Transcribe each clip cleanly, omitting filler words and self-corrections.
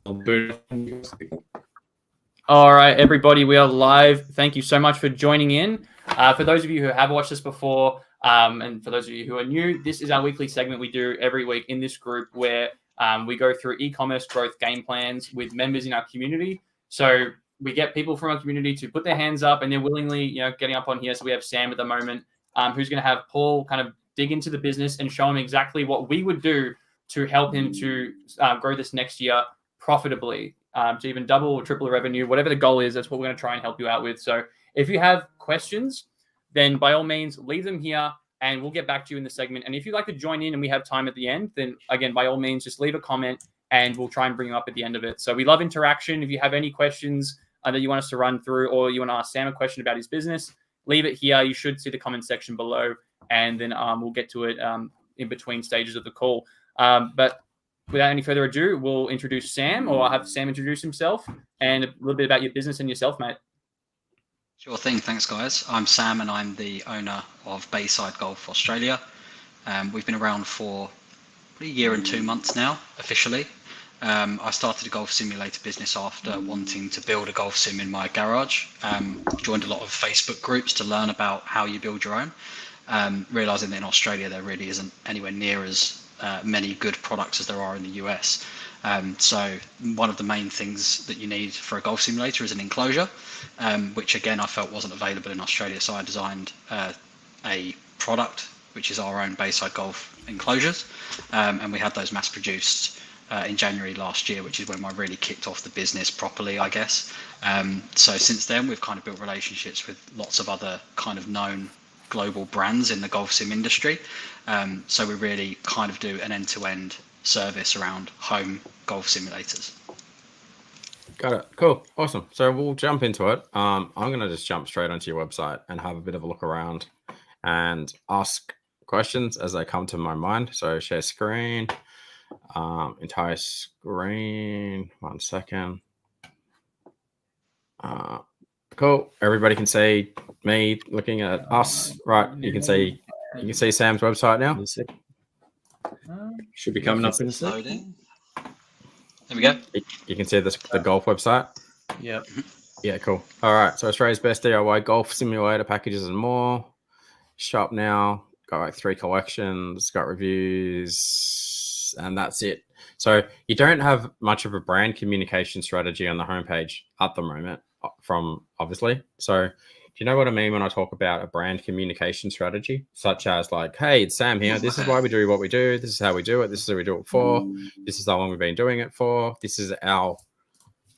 All right, everybody, we are live. Thank you so much for joining in. For those of you who have watched this before, and for those of you who are new, this is our weekly segment we do every week in this group where we go through e-commerce growth game plans with members in our community. So we get people from our community to put their hands up, and they're willingly, getting up on here. So we have Sam at the moment, who's going to have Paul kind of dig into the business and show him exactly what we would do to help him to grow this next year profitably. To even double or triple the revenue, whatever the goal is, that's what we're going to try and help you out with. So if you have questions, then by all means, leave them here and we'll get back to you in the segment. And if you'd like to join in and we have time at the end, then again, by all means, just leave a comment and we'll try and bring you up at the end of it. So we love interaction. If you have any questions that you want us to run through, or you want to ask Sam a question about his business, leave it here. You should see the comment section below, and then we'll get to it in between stages of the call. But without any further ado, we'll introduce Sam, or I'll have Sam introduce himself and a little bit about your business and yourself, mate. Sure thing. Thanks, guys. I'm Sam, and I'm the owner of Bayside Golf Australia. We've been around for a year and 2 months now, officially. I started a golf simulator business after wanting to build a golf sim in my garage. Joined a lot of Facebook groups to learn about how you build your own, realizing that in Australia there really isn't anywhere near as many good products as there are in the US. So one of the main things that you need for a golf simulator is an enclosure, which again I felt wasn't available in Australia. So I designed a product which is our own Bayside Golf enclosures, and we had those mass produced in January last year, which is when I really kicked off the business properly, I guess. So since then we've kind of built relationships with lots of other kind of known global brands in the golf sim industry. So we really kind of do an end-to-end service around home golf simulators. Got it. Cool. Awesome. So we'll jump into it. I'm going to just jump straight onto your website and have a bit of a look around and ask questions as they come to my mind. So share screen, entire screen. 1 second. Cool. Everybody can see me looking at us, right? You can see Sam's website now. Should be coming up in a sec. Loading. There we go. You can see the golf website. Yep. Yeah, cool. All right. So Australia's best DIY golf simulator packages and more. Shop now. Got like 3 collections. Got reviews, and that's it. So you don't have much of a brand communication strategy on the homepage at the moment, from obviously. So do you know what I mean when I talk about a brand communication strategy, such as like, hey, it's Sam here. This is why we do what we do. This is how we do it. This is how we do it for. This is how long we've been doing it for. This is our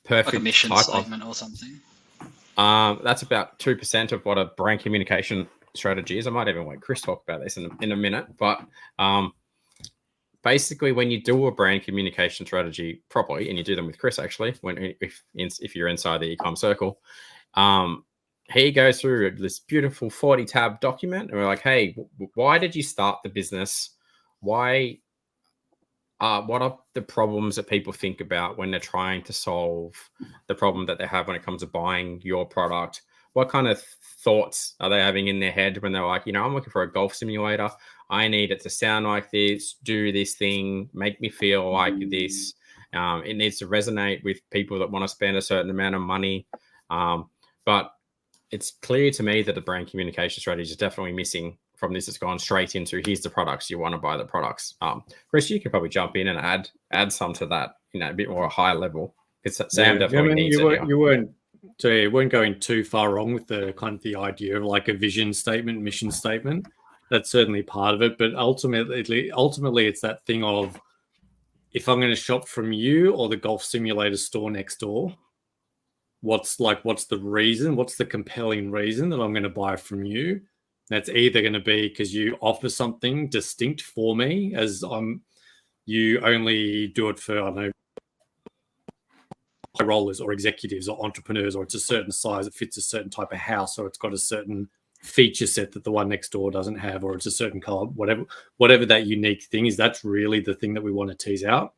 perfect like a mission type statement or something. That's about 2% of what a brand communication strategy is. I might even let Chris talk about this in a minute, but basically, when you do a brand communication strategy properly, and you do them with Chris, actually, if you're inside the eComm circle, he goes through this beautiful 40-tab document, and we're like, hey, why did you start the business? Why? What are the problems that people think about when they're trying to solve the problem that they have when it comes to buying your product? What kind of thoughts are they having in their head when they're like, I'm looking for a golf simulator. I need it to sound like this, do this thing, make me feel like this. It needs to resonate with people that want to spend a certain amount of money. But it's clear to me that the brand communication strategy is definitely missing from this. It's gone straight into here's the products, you want to buy the products. Chris, you could probably jump in and add some to that, a bit more high level. Because Sam definitely needs it. You weren't going too far wrong with the kind of the idea of like a vision statement, mission statement. That's certainly part of it, but ultimately it's that thing of, if I'm going to shop from you or the golf simulator store next door, what's the reason? What's the compelling reason that I'm going to buy from you? That's either going to be because you offer something distinct for me, as you only do it for, I don't know, high rollers or executives or entrepreneurs, or it's a certain size, it fits a certain type of house, or it's got a certain feature set that the one next door doesn't have, or it's a certain color, whatever that unique thing is. That's really the thing that we want to tease out.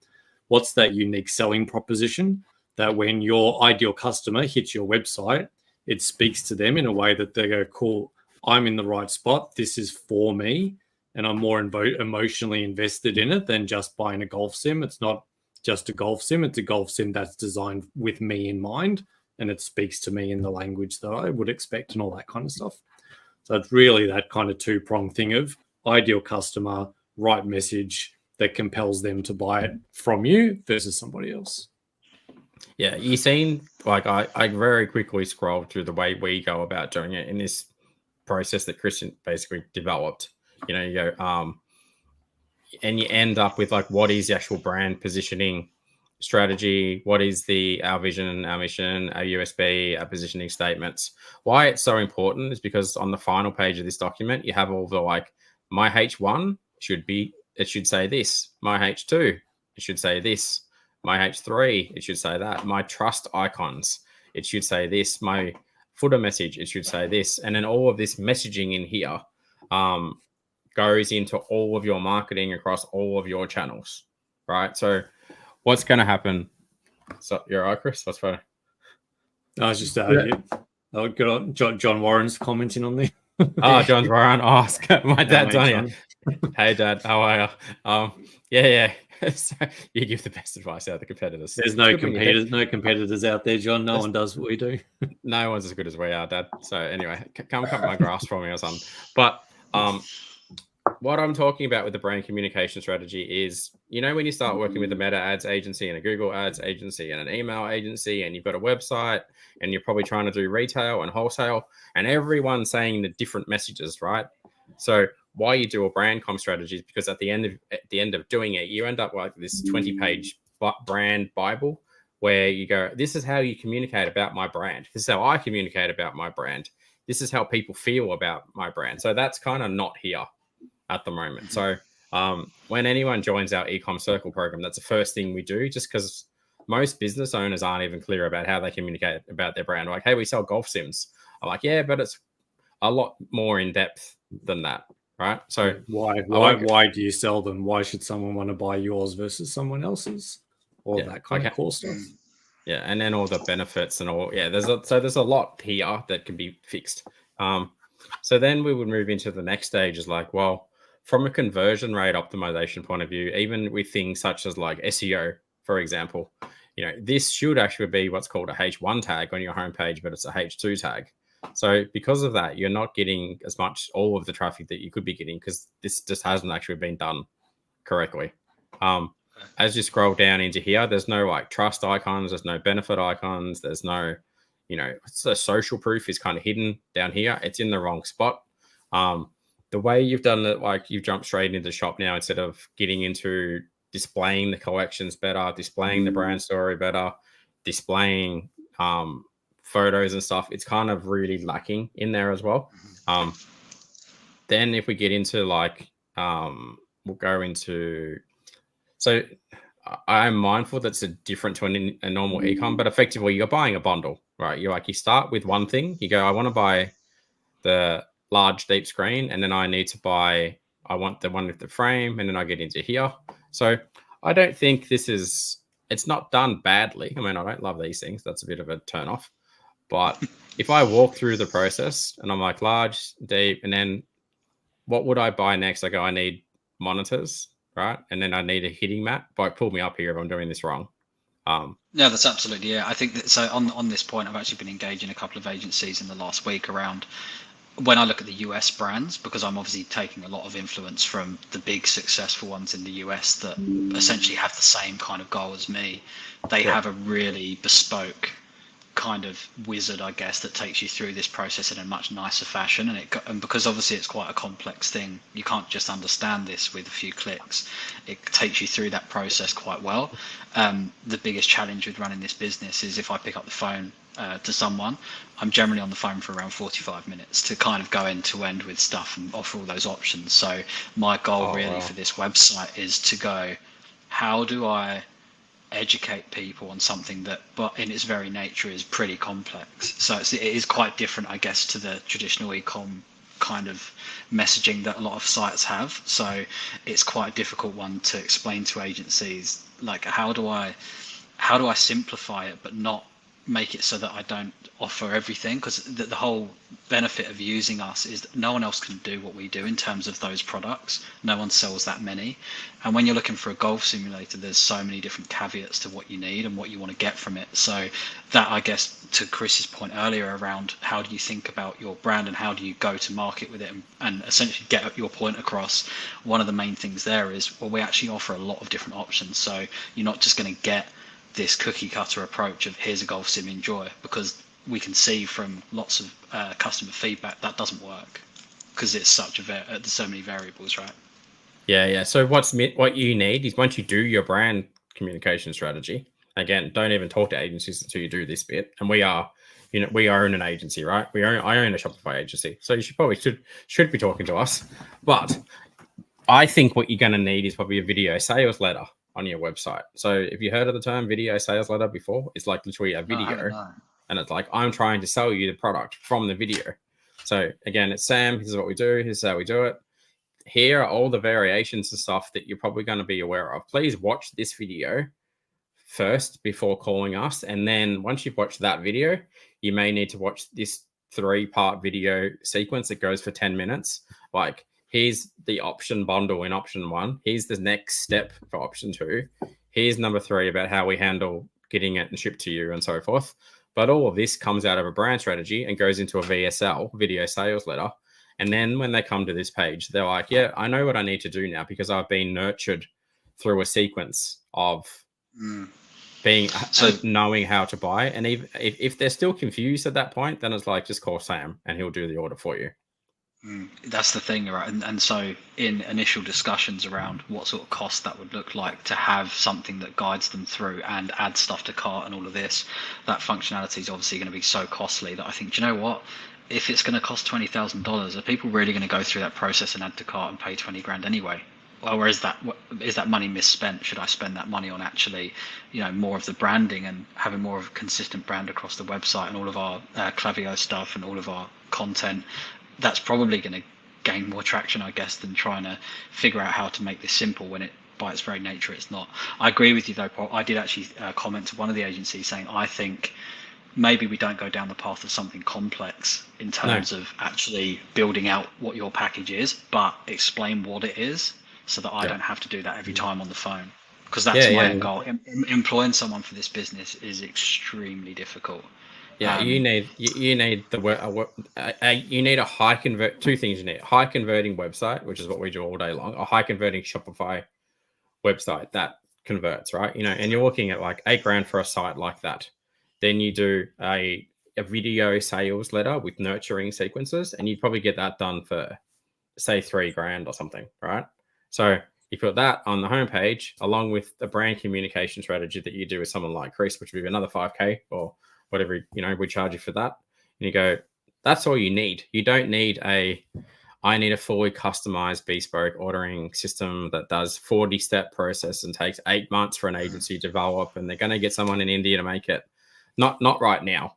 What's that unique selling proposition that when your ideal customer hits your website, it speaks to them in a way that they go, cool, I'm in the right spot. This is for me. And I'm more emotionally invested in it than just buying a golf sim. It's not just a golf sim. It's a golf sim that's designed with me in mind, and it speaks to me in the language that I would expect and all that kind of stuff. So it's really that kind of two-pronged thing of ideal customer, right message that compels them to buy it from you versus somebody else. Yeah, you seen, like, I very quickly scrolled through the way we go about doing it in this process that Christian basically developed. You know, you go, and you end up with, like, what is the actual brand positioning strategy? What is our vision, our mission, our USB, our positioning statements? Why it's so important is because on the final page of this document, you have all the, like, my H1 it should say this. My H2, it should say this. My H3, it should say that. My trust icons, it should say this. My footer message, it should say this. And then all of this messaging in here goes into all of your marketing across all of your channels, right? So what's going to happen? So you're right, Chris? What's funny? I was just good on John Warren's commenting on there. Oh, John Warren. Oh, my dad's on here. Hey, Dad, how are you? Yeah. So you give the best advice out of the competitors. There's no competitors out there, John. No one does what we do. No one's as good as we are, Dad. So anyway, come cut my grass for me or something. But what I'm talking about with the brand communication strategy is, you know, when you start working with a Meta ads agency and a Google ads agency and an email agency, and you've got a website and you're probably trying to do retail and wholesale, and everyone's saying the different messages, right? So why you do a brand com strategy is because at the end of doing it, you end up like this 20-page brand Bible where you go, this is how you communicate about my brand. This is how I communicate about my brand. This is how people feel about my brand. So that's kind of not here at the moment. So when anyone joins our eComm Circle program, that's the first thing we do, just because most business owners aren't even clear about how they communicate about their brand. Like, hey, we sell golf sims. I'm like, yeah, but it's a lot more in depth than that, right? So why do you sell them? Why should someone want to buy yours versus someone else's? All that kind of cool stuff. Yeah, and then all the benefits and all. Yeah, there's a lot here that can be fixed. So then we would move into the next stage, is like, well, from a conversion rate optimization point of view, even with things such as like SEO, for example, you know, this should actually be what's called a H1 tag on your homepage, but it's a H2 tag. So because of that, you're not getting as much, all of the traffic that you could be getting, because this just hasn't actually been done correctly. As you scroll down into here, there's no like trust icons, there's no benefit icons, there's no, you know, the social proof is kind of hidden down here. It's in the wrong spot. The way you've done it, like you've jumped straight into the shop now instead of getting into displaying the collections better, displaying the brand story better, displaying photos and stuff. It's kind of really lacking in there as well. Then if we get into like, we'll go into, so I'm mindful that's different to a normal eComm, but effectively you're buying a bundle, right? You start with one thing, you go, I want to buy the large deep screen, and then I want the one with the frame, and then I get into here. So I don't think it's not done badly. I mean, I don't love these things. That's a bit of a turn off. But if I walk through the process and I'm like large, deep, and then what would I buy next? I go, I need monitors, right? And then I need a hitting mat. But pull me up here if I'm doing this wrong. No, that's absolutely, yeah. I think that, so on this point, I've actually been engaging a couple of agencies in the last week around, when I look at the US brands, because I'm obviously taking a lot of influence from the big successful ones in the US that essentially have the same kind of goal as me. They have a really bespoke kind of wizard, I guess, that takes you through this process in a much nicer fashion, and because obviously it's quite a complex thing, you can't just understand this with a few clicks. It takes you through that process quite well. The biggest challenge with running this business is if I pick up the phone to someone, I'm generally on the phone for around 45 minutes to kind of go end to end with stuff and offer all those options. So my goal for this website is to go, how do I educate people on something that, but in its very nature, is pretty complex. So it is quite different, I guess, to the traditional eComm kind of messaging that a lot of sites have. So it's quite a difficult one to explain to agencies, like how do I simplify it but not make it so that I don't offer everything, because the whole benefit of using us is that no one else can do what we do in terms of those products. No one sells that many. And when you're looking for a golf simulator, there's so many different caveats to what you need and what you want to get from it. So that, I guess, to Chris's point earlier around how do you think about your brand and how do you go to market with it and essentially get your point across, one of the main things there is, well, we actually offer a lot of different options. So you're not just going to get this cookie cutter approach of here's a golf sim, enjoy, because we can see from lots of customer feedback that doesn't work because it's such there's so many variables, right? Yeah. So what you need is, once you do your brand communication strategy, again, don't even talk to agencies until you do this bit. And we own an agency, right? I own a Shopify agency, so you should be talking to us. But I think what you're going to need is probably a video sales letter on your website. So if you heard of the term video sales letter before, it's like literally a video, and it's like, I'm trying to sell you the product from the video. So again, it's Sam, this is what we do, here's how we do it. Here are all the variations and stuff that you're probably going to be aware of. Please watch this video first before calling us. And then once you've watched that video, you may need to watch this 3-part video sequence that goes for 10 minutes. Like, here's the option bundle in option 1. Here's the next step for option 2. Here's number 3 about how we handle getting it and shipped to you and so forth. But all of this comes out of a brand strategy and goes into a VSL, video sales letter. And then when they come to this page, they're like, yeah, I know what I need to do now because I've been nurtured through a sequence of knowing how to buy. And if they're still confused at that point, then it's like, just call Sam and he'll do the order for you. That's the thing, right? And so in initial discussions around what sort of cost that would look like to have something that guides them through and add stuff to cart and all of this, that functionality is obviously going to be so costly that I think, do you know what? If it's going to cost $20,000, are people really going to go through that process and add to cart and pay 20 grand anyway? Or is that money misspent? Should I spend that money on actually, more of the branding and having more of a consistent brand across the website and all of our Klaviyo stuff and all of our content? That's probably going to gain more traction, I guess, than trying to figure out how to make this simple when it, by its very nature, it's not. I agree with you though, Paul. I did actually comment to one of the agencies saying, I think maybe we don't go down the path of something complex in terms of actually building out what your package is, but explain what it is so that I don't have to do that every time on the phone. Because that's my end goal. Employing someone for this business is extremely difficult. Yeah, you need a high convert. 2 things you need: a high converting website, which is what we do all day long, a high converting Shopify website that converts, right? And you're looking at like $8 grand for a site like that. Then you do a video sales letter with nurturing sequences, and you'd probably get that done for, say, $3 grand or something, right? So you put that on the homepage along with the brand communication strategy that you do with someone like Chris, which would be another $5K or whatever, we charge you for that. And you go, that's all you need. You don't need I need a fully customized bespoke ordering system that does 40-step process and takes 8 months for an agency to develop, and they're going to get someone in India to make it. Not right now,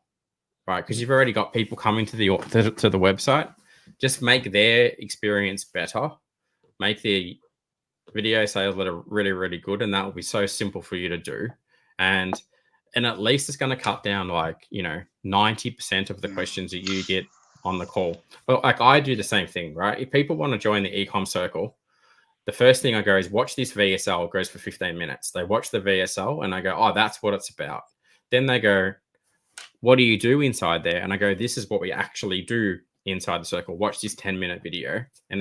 right? Because you've already got people coming to the website. Just make their experience better. Make the video sales letter really, really good, and that will be so simple for you to do. And at least it's going to cut down 90% of the questions that you get on the call. But like, I do the same thing, right? If people want to join the eComm circle, the first thing I go is watch this VSL. It goes for 15 minutes. They watch the VSL and I go, oh, that's what it's about. Then they go, what do you do inside there? And I go, this is what we actually do inside the circle. Watch this 10-minute video. And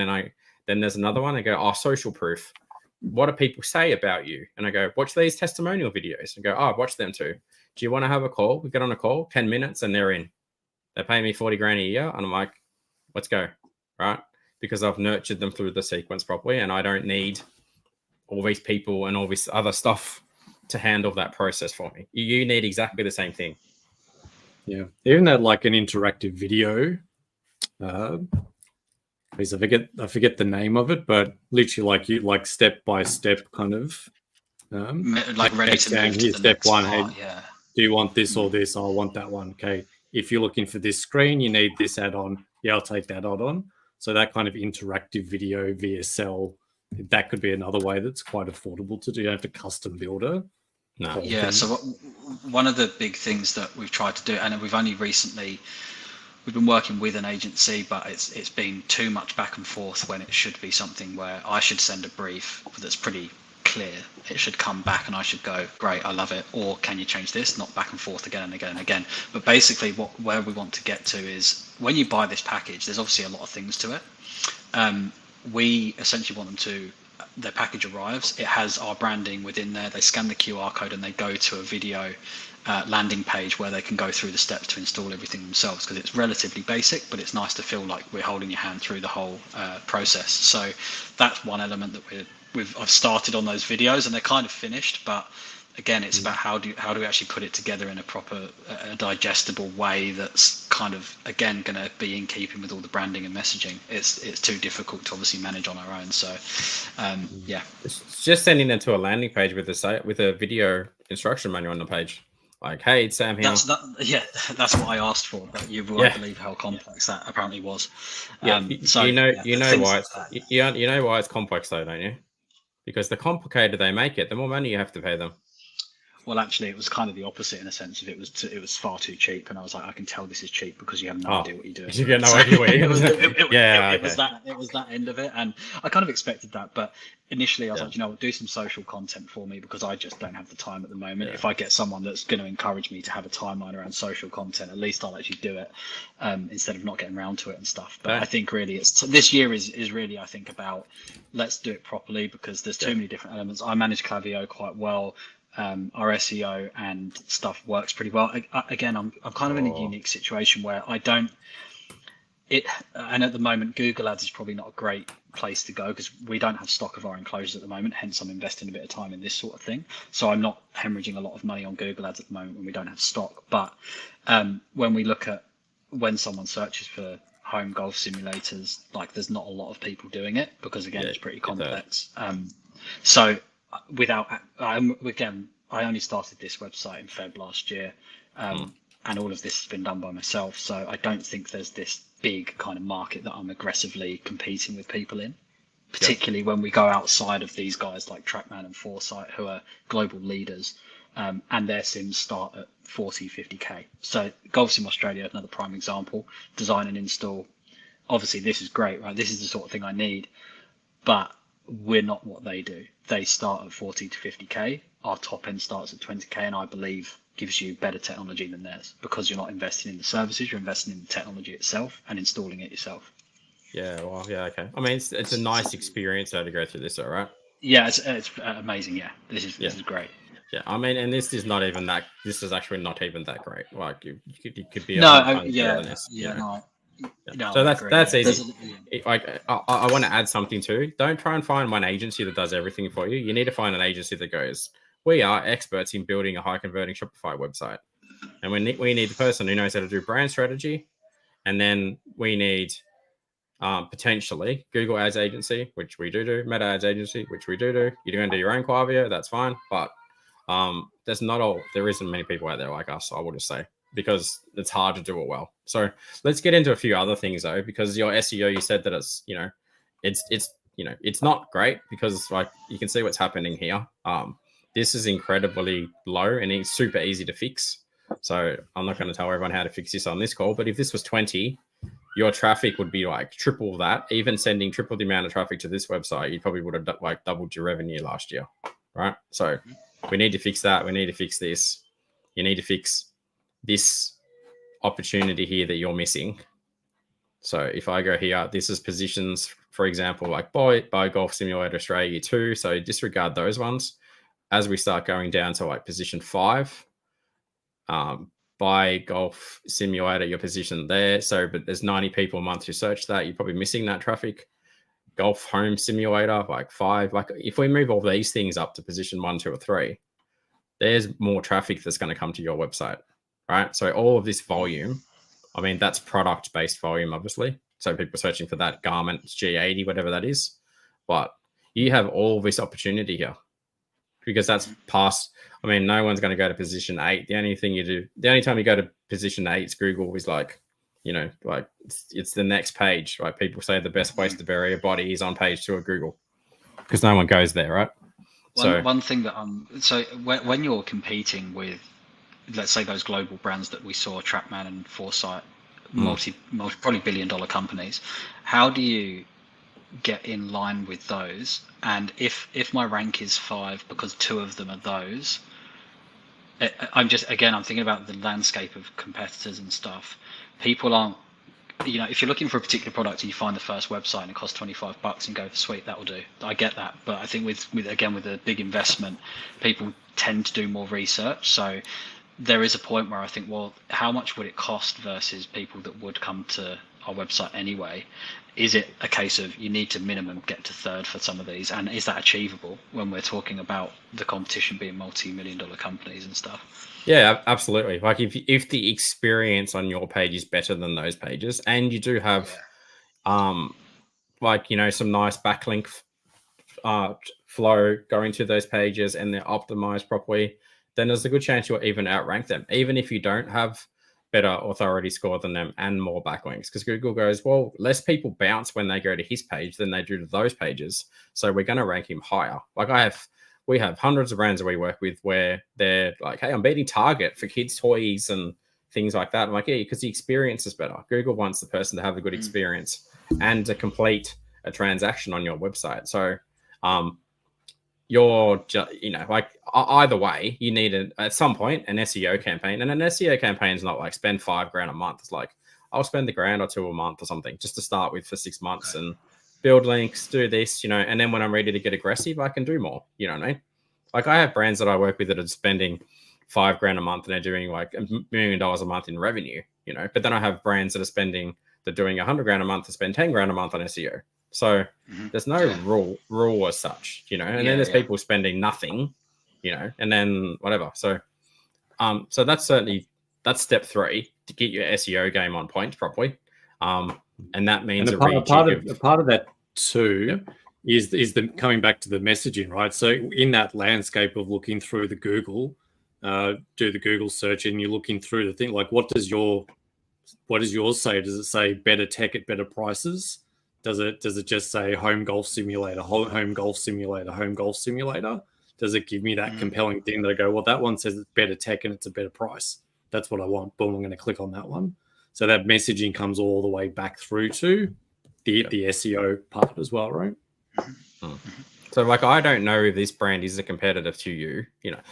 then there's another one. I go, oh, social proof. What do people say about you? And I go, watch these testimonial videos. And go, oh, watch them too. Do you want to have a call? We get on a call, 10 minutes, and they're in. They pay me 40 grand a year. And I'm like, let's go, right? Because I've nurtured them through the sequence properly, and I don't need all these people and all this other stuff to handle that process for me. You need exactly the same thing. Yeah. Even that, like an interactive video, please, I forget the name of it, but literally like step by step kind of like ready to move to the step next one. part, Hey, do you want this or this? I want that one. Okay. If you're looking for this screen, you need this add-on. Yeah, I'll take that add-on. So that kind of interactive video VSL, that could be another way that's quite affordable to do. You don't have to custom build it. No. Yeah. So one of the big things that we've tried to do, and we've only recently, we've been working with an agency, but it's been too much back and forth when it should be something where I should send a brief that's pretty clear. It should come back and I should go, great, I love it, or can you change this? Not back and forth again and again and again. But basically where we want to get to is when you buy this package, there's obviously a lot of things to it. We essentially want them to, their package arrives, it has our branding within there, they scan the QR code and they go to a video landing page where they can go through the steps to install everything themselves, because it's relatively basic, but it's nice to feel like we're holding your hand through the whole process. So that's one element that I've started on those videos, and they're kind of finished, but again, it's about how do we actually put it together in a proper, digestible way that's kind of, again, going to be in keeping with all the branding and messaging. It's too difficult to obviously manage on our own. So, yeah. It's just sending it to a landing page with a video instruction manual on the page. Like, hey, it's Sam here. That's what I asked for, but you won't believe how complex that apparently was. So you know why you know why it's complex though, don't you? Because the complicated they make it, the more money you have to pay them. Well, actually, it was kind of the opposite in a sense of it was far too cheap, and I was like, I can tell this is cheap because you have no idea what you're doing. You have no idea what you're doing. It was that end of it, and I kind of expected that. But initially, I was like, you know, do some social content for me because I just don't have the time at the moment. If I get someone that's going to encourage me to have a timeline around social content, at least I'll actually do it instead of not getting around to it and stuff. But I think really, this year is really, I think, about let's do it properly because there's too many different elements. I manage Klaviyo quite well. Our SEO and stuff works pretty well. Again, I'm kind of in a unique situation where and at the moment, Google Ads is probably not a great place to go because we don't have stock of our enclosures at the moment. Hence, I'm investing a bit of time in this sort of thing. So I'm not hemorrhaging a lot of money on Google Ads at the moment when we don't have stock. But when we look at when someone searches for home golf simulators, like there's not a lot of people doing it because again, it's pretty complex. So I only started this website in Feb last year, and all of this has been done by myself. So I don't think there's this big kind of market that I'm aggressively competing with people in, particularly when we go outside of these guys like Trackman and Foresight, who are global leaders, and their sims start at 40, 50K. So Golf Sim Australia, another prime example, design and install. Obviously, this is great, right? This is the sort of thing I need, but we're not what they do. They start at 40 to 50K. Our top end starts at 20K, and I believe gives you better technology than theirs because you're not investing in the services, you're investing in the technology itself and installing it yourself. Yeah, well, yeah, okay. I mean, it's a nice experience to go through this, all right? Yeah, it's amazing. Yeah, this is great. Yeah, I mean, and this is not even that. This is actually not even that great. Like you could be. No, so that's easy. I want to add something too. Don't try and find one agency that does everything for you. You need to find an agency that goes, we are experts in building a high converting Shopify website, and we need the person who knows how to do brand strategy, and then we need potentially Google Ads agency, which we do, Meta Ads agency, which we do. You're going to do your own Klaviyo, that's fine, but there isn't many people out there like us, I would just say, because it's hard to do it well. So let's get into a few other things though, because your SEO, you said that it's not great because like you can see what's happening here. This is incredibly low and it's super easy to fix. So I'm not going to tell everyone how to fix this on this call, but if this was 20, your traffic would be like triple that. Even sending triple the amount of traffic to this website, you probably would have like doubled your revenue last year, right? So we need to fix that. We need to fix this. You need to fix this opportunity here that you're missing. So if I go here, this is positions, for example, like buy Golf Simulator Australia 2. So disregard those ones. As we start going down to like position 5, buy Golf Simulator, your position there. So, but there's 90 people a month who search that. You're probably missing that traffic. Golf Home Simulator, like 5. Like if we move all these things up to position 1, 2, or 3, there's more traffic that's going to come to your website, right? So all of this volume, I mean, that's product-based volume, obviously. So people searching for that garment, G80, whatever that is. But you have all this opportunity here because that's past. I mean, no one's going to go to position 8. The only time you go to position 8 is Google is like, like it's the next page, right? People say the best place to bury a body is on page 2 of Google because no one goes there, right? One thing that so when you're competing with let's say those global brands that we saw, Trackman and Foresight, multi probably billion-dollar companies. How do you get in line with those? And if my rank is 5 because 2 of them are those, I'm thinking about the landscape of competitors and stuff. People aren't, if you're looking for a particular product and you find the first website and it costs $25 and go, sweet, that will do. I get that. But I think with a big investment, people tend to do more research. So there is a point where I think, well, how much would it cost versus people that would come to our website anyway? Is it a case of you need to minimum get to 3rd for some of these? And is that achievable when we're talking about the competition being multi-million-dollar companies and stuff? Yeah, absolutely. Like if the experience on your page is better than those pages, and you do have, some nice backlink flow going to those pages, and they're optimized properly, then there's a good chance you'll even outrank them, even if you don't have better authority score than them and more backlinks, because Google goes, well, less people bounce when they go to his page than they do to those pages, so we're going to rank him higher. Like we have hundreds of brands that we work with where they're like, hey, I'm beating Target for kids' toys and things like that. I'm like, yeah, because the experience is better. Google wants the person to have a good experience and to complete a transaction on your website. So you're just, either way, you need at some point an SEO campaign. And an SEO campaign is not like spend $5,000 a month. It's like, I'll spend $1,000 or $2,000 a month or something just to start with for 6 months and build links, do this, and then when I'm ready to get aggressive, I can do more. You know what I mean? Like I have brands that I work with that are spending $5,000 a month and they're doing like $1 million a month in revenue, but then I have brands that are doing $100,000 a month to spend $10,000 a month on SEO. So there's no rule as such, and then there's people spending nothing, and then whatever. So, so that's step 3 to get your SEO game on point properly. And that means a part of that too is the coming back to the messaging, right? So in that landscape of looking through the Google, do the Google search, and you're looking through the thing, like what does yours say? Does it say better tech at better prices? Does it just say home golf simulator, home golf simulator, home golf simulator? Does it give me that compelling thing that I go, well, that one says it's better tech and it's a better price. That's what I want. Boom, I'm going to click on that one. So that messaging comes all the way back through to the SEO part as well, right? So like, I don't know if this brand is a competitor to you.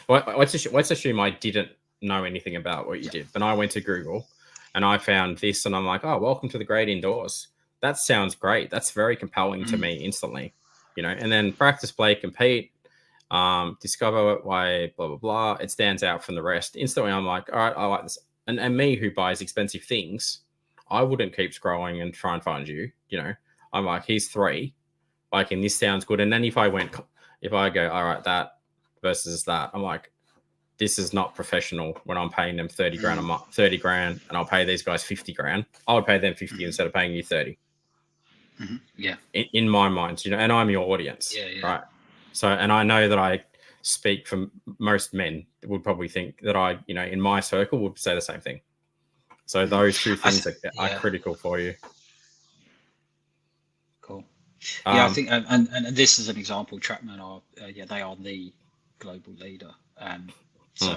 Let's assume I didn't know anything about what you did, but I went to Google and I found this, and I'm like, oh, welcome to the great indoors. That sounds great. That's very compelling to me instantly, and then practice, play, compete, discover why, blah, blah, blah. It stands out from the rest. Instantly, I'm like, all right, I like this. And me, who buys expensive things, I wouldn't keep scrolling and try and find you, I'm like, here's 3, like, and this sounds good. And then if I go, all right, that versus that, I'm like, this is not professional when I'm paying them $30,000 a month, $30,000, and I'll pay these guys $50,000. I would pay them 50 instead of paying you 30. Yeah. In my mind, and I'm your audience, right? So, and I know that I speak for most men would probably think that I, in my circle would say the same thing. So those 2 things are critical for you. Cool. Yeah, I think, and this is an example. Trackman are, they are the global leader. So,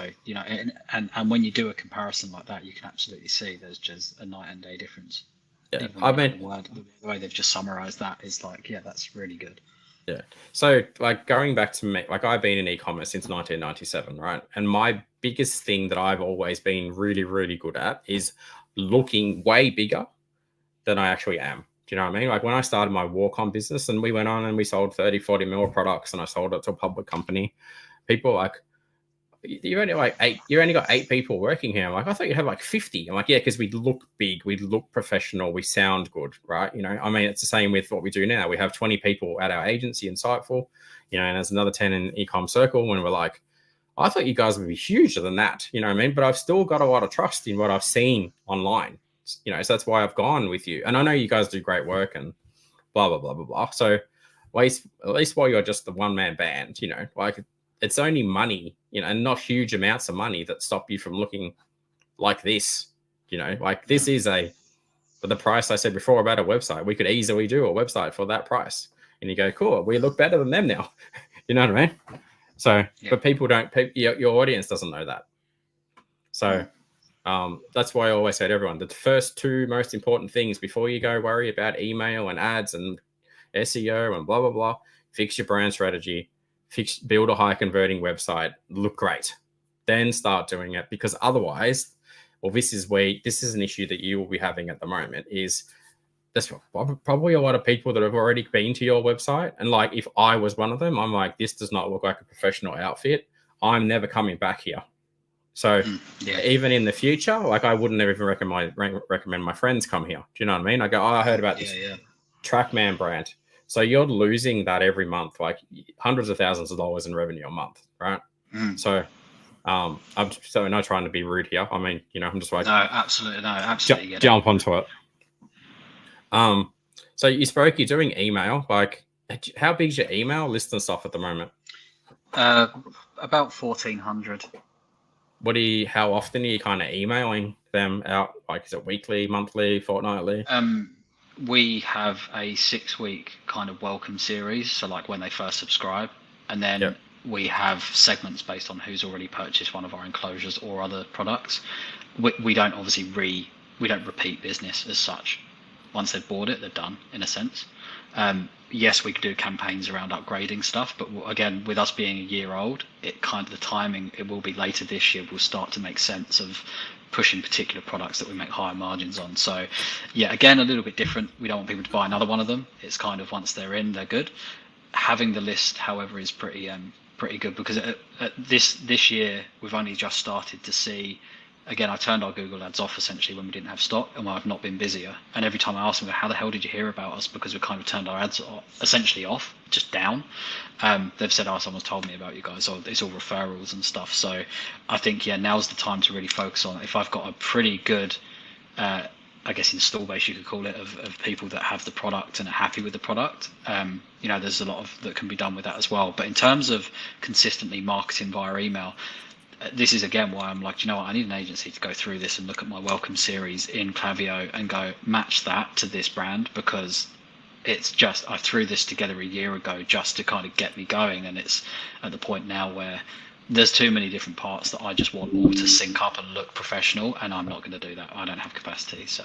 and when you do a comparison like that, you can absolutely see there's just a night and day difference. Yeah, the way they've just summarized that is like, that's really good. Yeah. So like going back to me, like I've been in e-commerce since 1997, right? And my biggest thing that I've always been really, really good at is looking way bigger than I actually am. Do you know what I mean? Like when I started my walk-on business and we went on and we sold 30, 40 mil products and I sold it to a public company, people were like, you only got 8 people working here. I'm like, I thought you'd have like 50. I'm like, yeah, because we look big, we look professional, we sound good, right? I mean, it's the same with what we do now. We have 20 people at our agency, Insightful, and there's another 10 in eComm Circle. When we're like, I thought you guys would be huger than that, you know what I mean? But I've still got a lot of trust in what I've seen online, so that's why I've gone with you. And I know you guys do great work and blah, blah, blah, blah, blah. So at least while you're just the one-man band, like it's only money, and not huge amounts of money that stop you from looking like this, like this is the price I said before about a website. We could easily do a website for that price. And you go, cool, we look better than them now. You know what I mean? So, but people don't, your audience doesn't know that. So that's why I always say to everyone, the first two most important things before you go worry about email and ads and SEO and blah, blah, blah, fix your brand strategy, build a high converting website, look great. Then start doing it, because otherwise, well, this is an issue that you will be having at the moment, is there's probably a lot of people that have already been to your website. And like, if I was one of them, I'm like, this does not look like a professional outfit. I'm never coming back here. So even in the future, like, I wouldn't even recommend my friends come here. Do you know what I mean? I go, I heard about this Trackman brand. So you're losing that every month, like hundreds of thousands of dollars in revenue a month, right? So I'm so not trying to be rude here. I mean, I'm just like, no, absolutely, jump onto it. So you spoke, you're doing email. Like, how big is your email list and stuff at the moment? About 1,400. How often are you kind of emailing them out? Like, is it weekly, monthly, fortnightly? We have a 6-week kind of welcome series. So like when they first subscribe, and then we have segments based on who's already purchased one of our enclosures or other products. We don't obviously we don't repeat business as such. Once they've bought it, they're done in a sense. Yes, we could do campaigns around upgrading stuff, but again, with us being a year old, the timing, it will be later this year, will start to make sense of pushing particular products that we make higher margins on. So yeah, again, a little bit different. We don't want people to buy another one of them. It's kind of, once they're in, they're good. Having the list, however, is pretty good, because this year we've only just started to see. Again, I turned our Google ads off essentially when we didn't have stock, and I've not been busier. And every time I ask them, how the hell did you hear about us? Because we kind of turned our ads essentially off, just down. They've said, someone's told me about you guys, or it's all referrals and stuff. So I think, now's the time to really focus on it. If I've got a pretty good, I guess, install base, you could call it, of people that have the product and are happy with the product, there's a lot that can be done with that as well. But in terms of consistently marketing via email, this is again why I'm like, I need an agency to go through this and look at my welcome series in Klaviyo and go match that to this brand, because it's just, I threw this together a year ago just to kind of get me going, and it's at the point now where there's too many different parts that I just want all to sync up and look professional, and I'm not going to do that. I don't have capacity. So.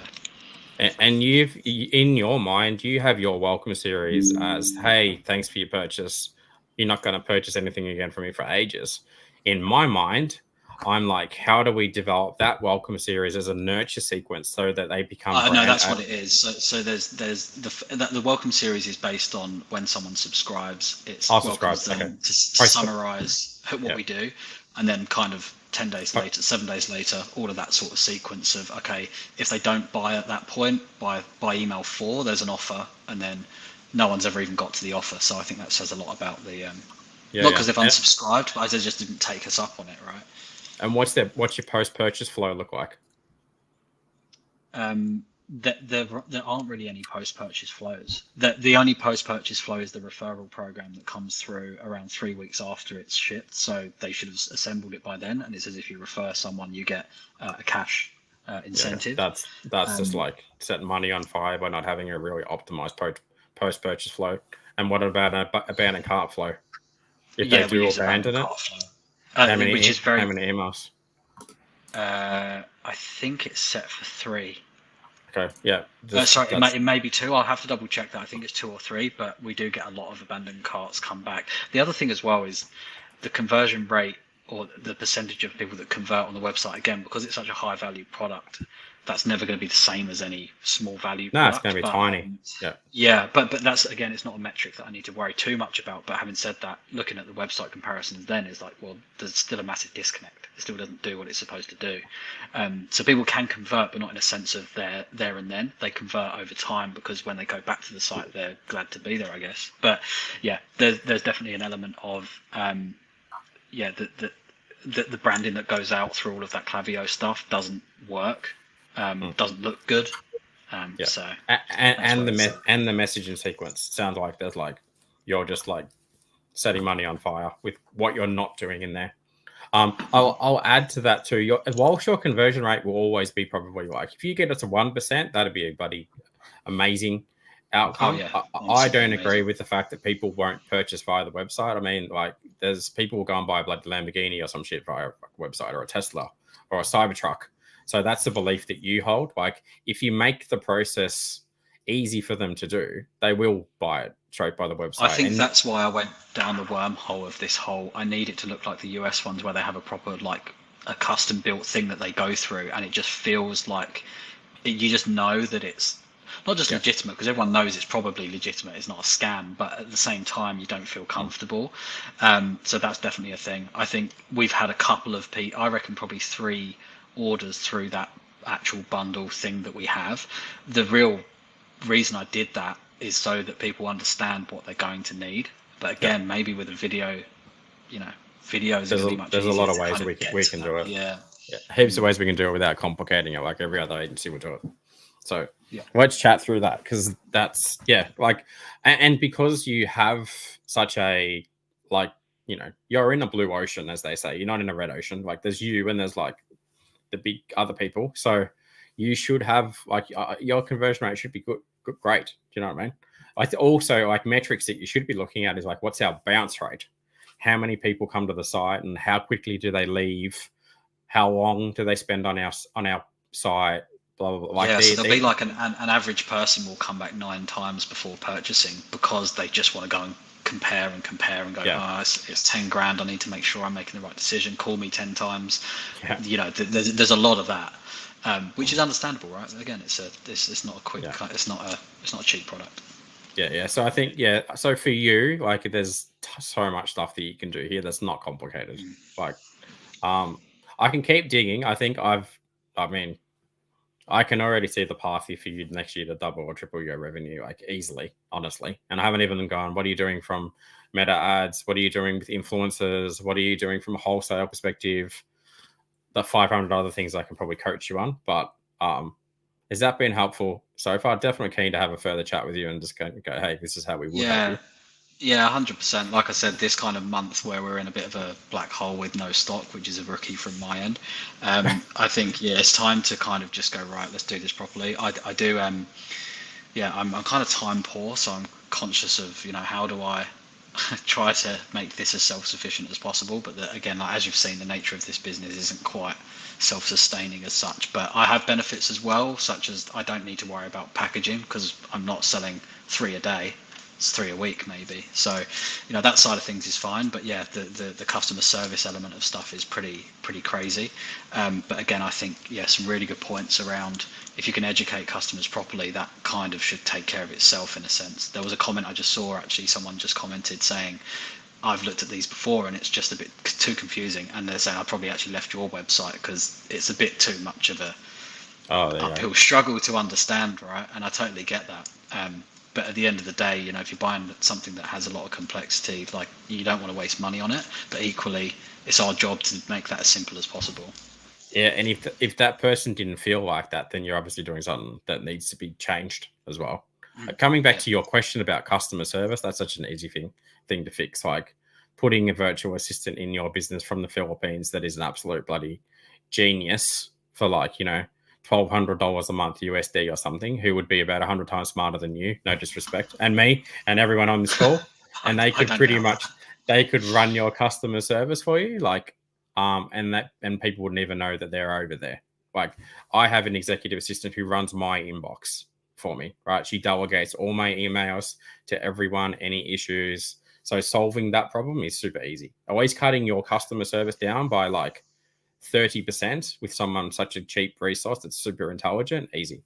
And you've, in your mind, you have your welcome series as, hey, thanks for your purchase. You're not going to purchase anything again from me for ages. In my mind, I'm like, how do we develop that welcome series as a nurture sequence so that they become? No, that's what it is. So there's the welcome series is based on when someone subscribes. It's welcomes them to summarize what we do, and then kind of 10 days later, 7 days later, all of that sort of sequence of, okay, if they don't buy at that point, by email 4, there's an offer, and then no one's ever even got to the offer. So I think that says a lot about the not because they've unsubscribed, but they just didn't take us up on it, right? And what's your post-purchase flow look like? There aren't really any post-purchase flows. The only post-purchase flow is the referral program that comes through around 3 weeks after it's shipped. So they should have assembled it by then. And it says if you refer someone, you get a cash incentive. That's just like setting money on fire by not having a really optimized post-purchase flow. And what about an abandoned cart flow? If they do abandon it, how many emails? I think it's set for 3. Okay, yeah. Sorry, it may be 2. I'll have to double check that. I think it's 2 or 3, but we do get a lot of abandoned carts come back. The other thing as well is the conversion rate, or the percentage of people that convert on the website, again, because it's such a high value product, that's never going to be the same as any small value product. It's going to be tiny. Yeah, but that's, again, it's not a metric that I need to worry too much about. But having said that, looking at the website comparisons then is like, well, there's still a massive disconnect. It still doesn't do what it's supposed to do. So people can convert, but not in a sense of there and then. They convert over time, because when they go back to the site, they're glad to be there, I guess. But yeah, there's definitely an element of the branding that goes out through all of that Klaviyo stuff doesn't work. Doesn't look good. So and the messaging sequence sounds like there's like you're just like setting money on fire with what you're not doing in there. I'll add to that too. Whilst your conversion rate will always be probably like, if you get it to 1%, that'd be a bloody amazing outcome. I don't agree with the fact that people won't purchase via the website. I mean, like, there's people will go and buy a bloody Lamborghini or some shit via a website, or a Tesla or a Cybertruck. So that's the belief that you hold. Like, if you make the process easy for them to do, they will buy it straight by the website. I think that's why I went down the wormhole of this whole, I need it to look like the US ones where they have a proper, like a custom built thing that they go through, and it just feels like you just know that it's not just legitimate, because everyone knows it's probably legitimate, it's not a scam, but at the same time you don't feel comfortable. So that's definitely a thing. I think we've had a couple of I reckon probably 3 orders through that actual bundle thing that we have. The real reason I did that is so that people understand what they're going to need. But again, maybe with a video, videos are much there's a easier lot of to ways kind of we can do it. Yeah. Heaps of ways we can do it without complicating it, like every other agency would do it. So let's chat through that, because that's and because you have such a, like, you're in a blue ocean, as they say. You're not in a red ocean. Like, there's you and there's like the big other people. So you should have, like, your conversion rate should be great. Do you know what I mean? Also, like, metrics that you should be looking at is like, what's our bounce rate? How many people come to the site and how quickly do they leave? How long do they spend on our site? Blah, blah, blah. Like, so there'll be like an average person will come back 9 times before purchasing, because they just want to go and compare and go, it's 10 grand. I need to make sure I'm making the right decision. Call me 10 times. There's a lot of that, which is understandable, right? Again, it's not a quick, it's not a cheap product. So I think, so for you, like, there's so much stuff that you can do here that's not complicated. Like, I can keep digging. I think I can already see the path for you next year to double or triple your revenue, like, easily, honestly. And I haven't even gone, what are you doing from meta ads? What are you doing with influencers? What are you doing from a wholesale perspective? The 500 other things I can probably coach you on. But has that been helpful so far? Definitely keen to have a further chat with you and just go, hey, this is how we would help you. Yeah, 100%. Like I said, this kind of month where we're in a bit of a black hole with no stock, which is a rookie from my end, I think, it's time to kind of just go, right, let's do this properly. I do, I'm kind of time poor, so I'm conscious of, how do I try to make this as self-sufficient as possible. But again, like, as you've seen, the nature of this business isn't quite self-sustaining as such. But I have benefits as well, such as I don't need to worry about packaging, because I'm not selling 3 a day. It's 3 a week maybe. So, that side of things is fine. But the customer service element of stuff is pretty crazy. But again, I think, some really good points around, if you can educate customers properly, that kind of should take care of itself in a sense. There was a comment I just saw, actually, someone just commented saying, I've looked at these before and it's just a bit too confusing. And they're saying, I probably actually left your website because it's a bit too much of a uphill struggle to understand, right? And I totally get that. But at the end of the day, if you're buying something that has a lot of complexity, like, you don't want to waste money on it. But equally, it's our job to make that as simple as possible. Yeah, and if that person didn't feel like that, then you're obviously doing something that needs to be changed as well. Coming back to your question about customer service, that's such an easy thing to fix. Like, putting a virtual assistant in your business from the Philippines that is an absolute bloody genius for, like, $1,200 a month USD or something, who would be about 100 times smarter than you, no disrespect, and me and everyone on this call, and they could they could run your customer service for you, like, and people wouldn't even know that they're over there. Like, I have an executive assistant who runs my inbox for me, right? She delegates all my emails to everyone, any issues. So solving that problem is super easy. Always cutting your customer service down by like 30% with someone such a cheap resource that's super intelligent, easy.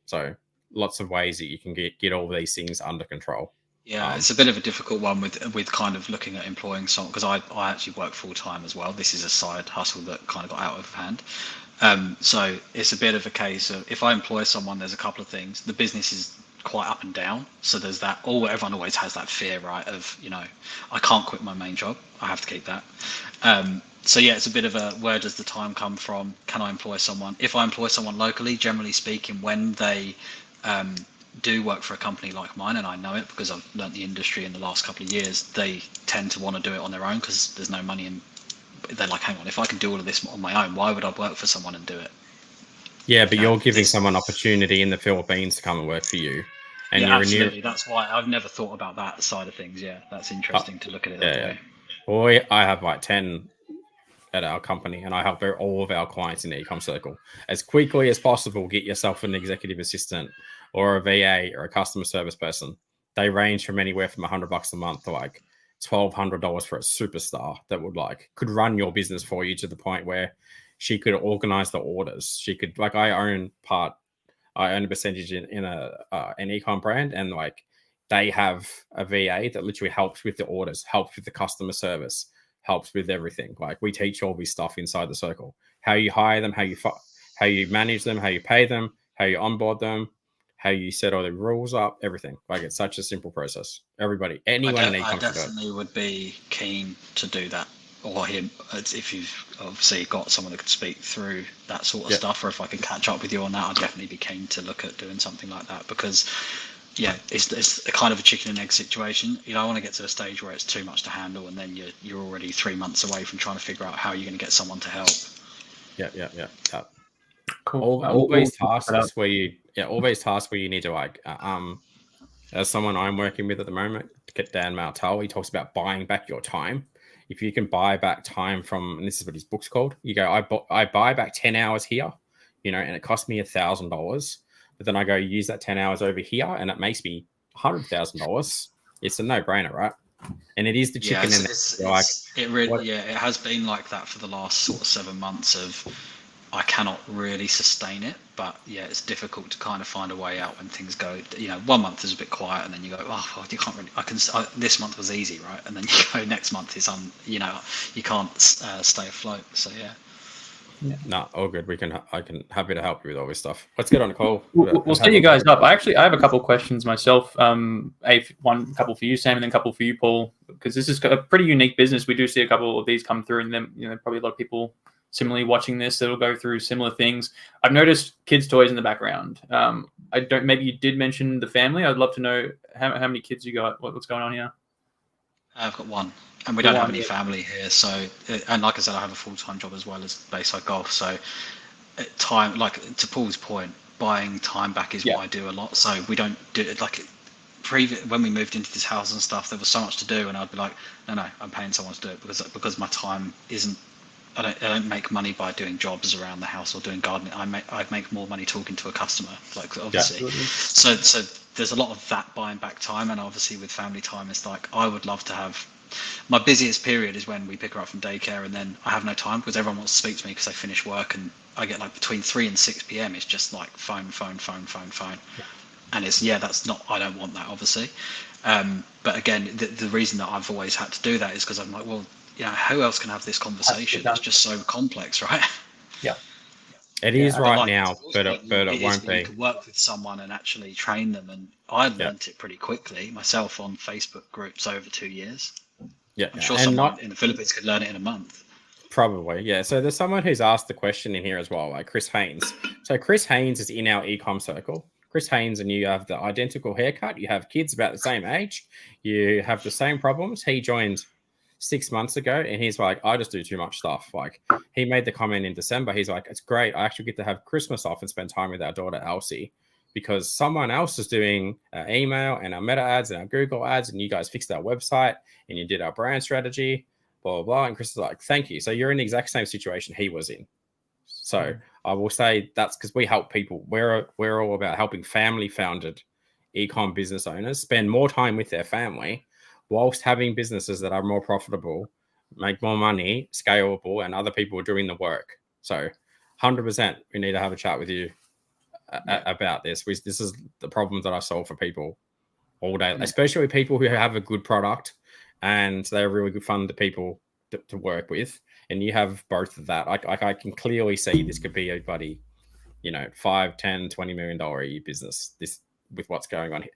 So lots of ways that you can get all these things under control. Yeah, it's a bit of a difficult one with kind of looking at employing someone, because I actually work full time as well. This is a side hustle that kind of got out of hand. So it's a bit of a case of, if I employ someone, there's a couple of things. The business is quite up and down, so there's that. Everyone always has that fear, right? Of, I can't quit my main job. I have to keep that. So yeah, it's a bit of a, where does the time come from? Can I employ someone? If I employ someone locally, generally speaking, when they do work for a company like mine, and I know it because I've learnt the industry in the last couple of years, they tend to want to do it on their own because there's no money in. They're like, hang on, if I can do all of this on my own, why would I work for someone and do it? Yeah, but you're giving someone opportunity in the Philippines to come and work for you. And yeah, absolutely. That's why I've never thought about that side of things. Yeah, that's interesting to look at it that way. Well, I have like 10 at our company, and I help all of our clients in the eComm circle as quickly as possible. Get yourself an executive assistant or a VA or a customer service person. They range from anywhere from $100 a month to like $1,200 for a superstar that could run your business for you to the point where she could organize the orders. She could, like, I own a percentage in an eComm brand, and like they have a VA that literally helps with the orders, helps with the customer service, helps with everything. Like, we teach all this stuff inside the circle: how you hire them, how you manage them, how you pay them, how you onboard them, how you set all the rules up, everything. Like, it's such a simple process. Everybody, anyone in eComm, I definitely would be keen to do that, or him, if you've obviously got someone that could speak through that sort of stuff, or if I can catch up with you on that, I'd definitely be keen to look at doing something like that, because it's a kind of a chicken and egg situation. You don't want to get to a stage where it's too much to handle, and then you're already 3 months away from trying to figure out how you're going to get someone to help. Yeah. Cool. All these tasks where you need to like, as someone I'm working with at the moment, get Dan Martel, he talks about buying back your time. If you can buy back time from, and this is what his book's called, you go, I buy back 10 hours here, and it cost me $1,000, but then I go use that 10 hours over here and it makes me $100,000. It's a no-brainer, right? And it is the chicken and it has been like that for the last sort of 7 months of, I cannot really sustain it, but it's difficult to kind of find a way out when things go, 1 month is a bit quiet, and then you go, you can't really, this month was easy, right? And then you go, next month is you can't stay afloat. So No, all good. I can happy to help you with all this stuff. Let's get on a call. We'll set you guys up. I have a couple of questions myself. A couple for you, Sam, and then a couple for you, Paul, because this is a pretty unique business. We do see a couple of these come through, and then probably a lot of people similarly watching this that'll go through similar things. I've noticed kids' toys in the background. Maybe you did mention the family. I'd love to know how many kids you got. What's going on here? I've got one, and we don't have any family here. So, and like I said, I have a full-time job as well as Bayside Golf. So, time, like to Paul's point, buying time back is what I do a lot. So we don't do it like when we moved into this house and stuff. There was so much to do, and I'd be like, no, I'm paying someone to do it because my time isn't. I don't make money by doing jobs around the house or doing gardening. I make more money talking to a customer, like obviously. So there's a lot of that buying back time, and obviously with family time, it's like I would love to have. My busiest period is when we pick her up from daycare, and then I have no time because everyone wants to speak to me because they finish work, and I get like between 3 and 6 p.m. It's just like phone, and it's that's not. I don't want that, obviously. But again, the reason that I've always had to do that is because I'm like, well. Who else can have this conversation? It's just so complex, right? Yeah. It is right now, but it won't be. You can work with someone and actually train them, and I learned it pretty quickly myself on Facebook groups over 2 years. Yeah, I'm sure someone in the Philippines could learn it in a month. Probably, yeah. So there's someone who's asked the question in here as well, like Chris Haynes. So Chris Haynes is in our eComm circle. Chris Haynes and you have the identical haircut. You have kids about the same age. You have the same problems. He joined 6 months ago, and he's like, I just do too much stuff. Like, he made the comment in December. He's like, it's great. I actually get to have Christmas off and spend time with our daughter Elsie because someone else is doing our email and our meta ads and our Google ads, and you guys fixed our website and you did our brand strategy, blah, blah, blah. And Chris is like, thank you. So you're in the exact same situation he was in. So I will say that's because we help people. We're all about helping family-founded eComm business owners spend more time with their family whilst having businesses that are more profitable, make more money, scalable, and other people are doing the work. So 100%, we need to have a chat with you about this. This is the problems that I solve for people all day, especially people who have a good product and they're really good fun to people to work with. And you have both of that. I can clearly see this could be a buddy, $5, $10, $20 million a year business. This with what's going on here,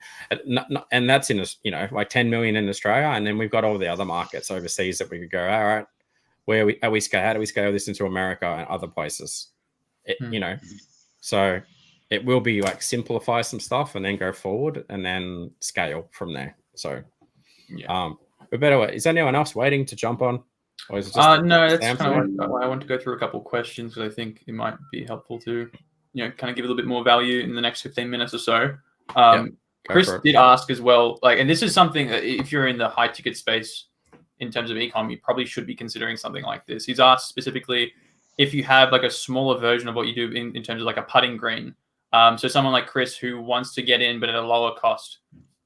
and that's in like 10 million in Australia, and then we've got all the other markets overseas that we could go. All right, how do we scale this into America and other places? So it will be like simplify some stuff and then go forward and then scale from there. So we better. Is anyone else waiting to jump on? Or is it just no, that's kind of why I want to go through a couple of questions because I think it might be helpful to kind of give a little bit more value in the next 15 minutes or so. Chris did ask as well, like, and this is something that if you're in the high ticket space, in terms of eComm, you probably should be considering something like this. He's asked specifically if you have like a smaller version of what you do in terms of like a putting green. So someone like Chris who wants to get in but at a lower cost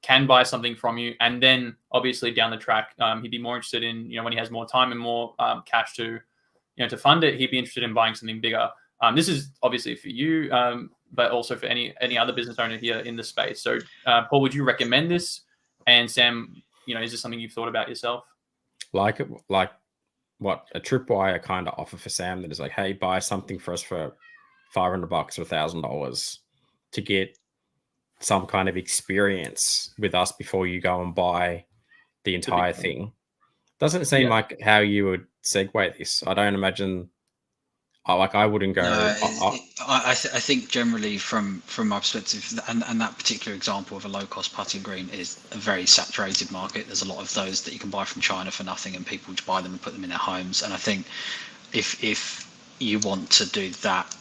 can buy something from you, and then obviously down the track, he'd be more interested in, when he has more time and more cash to, to fund it, he'd be interested in buying something bigger. This is obviously for you, but also for any other business owner here in the space. So, Paul, would you recommend this? And Sam, is this something you've thought about yourself? Like what a tripwire kind of offer for Sam that is like, hey, buy something for us for $500 or $1,000 to get some kind of experience with us before you go and buy the entire thing. Doesn't seem like how you would segue this. I don't imagine. I wouldn't go. No, I think generally from my perspective, and that particular example of a low cost putting green is a very saturated market. There's a lot of those that you can buy from China for nothing, and people buy them and put them in their homes. And I think if you want to do that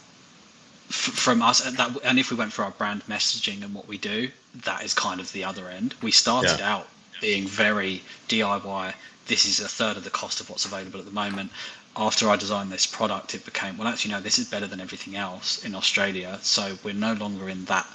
from us, and if we went for our brand messaging and what we do, that is kind of the other end. We started out being very DIY. This is a third of the cost of what's available at the moment. After I designed this product, it became, well, actually, no, this is better than everything else in Australia. So we're no longer in that.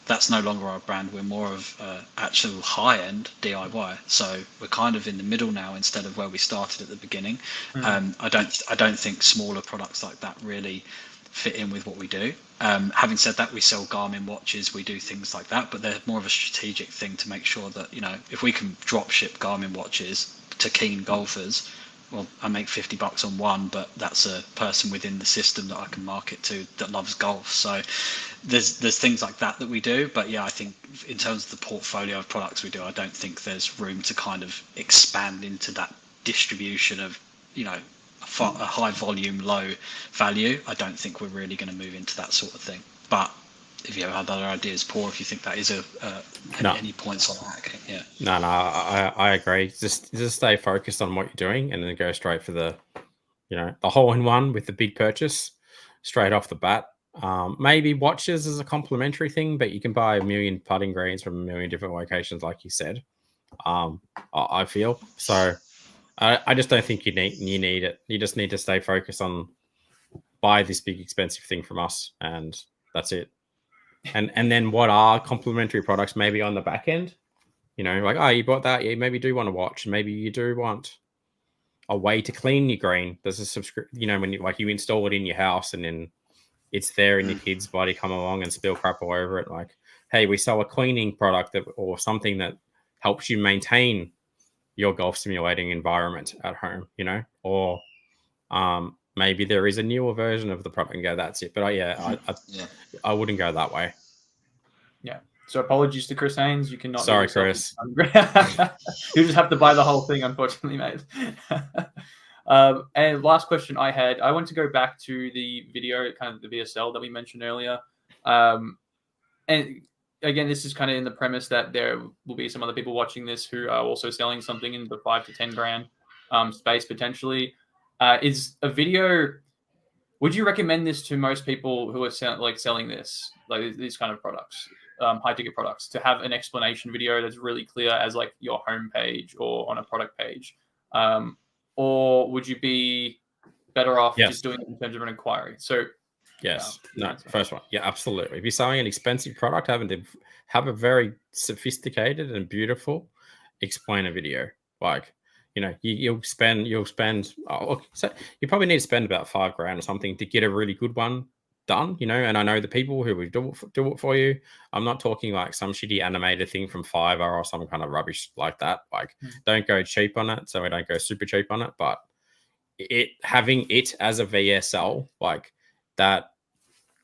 That's no longer our brand. We're more of actual high-end DIY. So we're kind of in the middle now instead of where we started at the beginning. I don't think smaller products like that really fit in with what we do. Having said that, we sell Garmin watches, we do things like that, but they're more of a strategic thing to make sure that, if we can drop ship Garmin watches to keen golfers, well, I make $50 on one, but that's a person within the system that I can market to that loves golf. So there's things like that we do. But yeah, I think in terms of the portfolio of products we do, I don't think there's room to kind of expand into that distribution of, a high volume, low value. I don't think we're really going to move into that sort of thing. But if you have other ideas, Paul, if you think that is any points on that, okay, yeah. No, I agree. Just stay focused on what you're doing, and then go straight for the hole-in-one with the big purchase straight off the bat. Maybe watches as a complementary thing, but you can buy 1 million putting greens from 1 million different locations, like you said. I feel so. I just don't think you need it. You just need to stay focused on buy this big expensive thing from us, and that's it. And then what are complementary products maybe on the back end? Like, oh, you bought that. You maybe do want to watch. Maybe you do want a way to clean your green. There's a subscription, when you install it in your house and then it's there and your kid's body come along and spill crap all over it. Like, hey, we sell a cleaning product or something that helps you maintain your golf simulating environment at home, or maybe there is a newer version of the product and go, that's it. But I wouldn't go that way. Yeah. So apologies to Chris Haynes. You cannot. Sorry, Chris. You just have to buy the whole thing, unfortunately, mate. And last question I had, I want to go back to the video, kind of the VSL that we mentioned earlier. And again, this is kind of in the premise that there will be some other people watching this who are also selling something in the 5 to 10 grand space potentially. Is a video? Would you recommend this to most people who are selling this, like these kind of products, high ticket products, to have an explanation video that's really clear as like your homepage or on a product page, or would you be better off just doing it in terms of an inquiry? So. Yes. No, first one. Yeah, absolutely. If you're selling an expensive product, have a very sophisticated and beautiful explainer video. Like, you'll spend. So you probably need to spend about $5 grand or something to get a really good one done. And I know the people who will do it for you. I'm not talking like some shitty animated thing from Fiverr or some kind of rubbish like that. Like, don't go cheap on it. So we don't go super cheap on it. But having it as a VSL, like, that